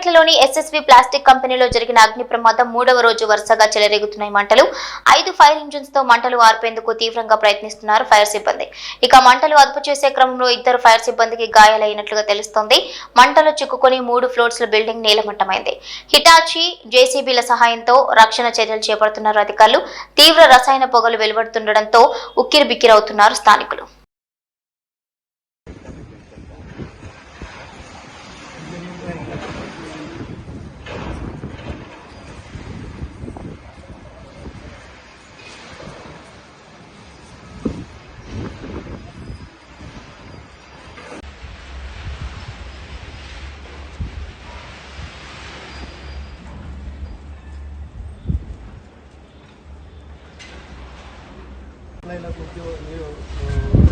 సూర్యాపేటలోని SSV plastic కంపెనీలో జరిగిన అగ్ని ప్రమాదం 3వ రోజు వరుసగా చెలరేగుతున్నాయి మంటలు. 5 ఫైర్ ఇంజిన్స్ తో మంటలు ఆర్పేందుకు తీవ్రంగా ప్రయత్నిస్తున్నారు ఫైర్ సిబ్బంది. ఇక మంటలు అదుపు చేసే క్రమంలో 2 ఫైర్ సిబ్బందికి గాయాలైనట్లుగా తెలుస్తోంది. మంటలు చిక్కుకొని 3 ఫ్లోర్స్ల బిల్డింగ్ నేలమట్టమైంది. హిటాచీ, జేసీబీల సహాయంతో రక్షణ చర్యలు చేపడుతున్నారు అధికారులు. తీవ్ర రసాయన పొగలు వెలువడుతుండటంతో ఉక్కిరిబిక్కిరవుతున్నారు స్థానికులు. नहीं ना कुछ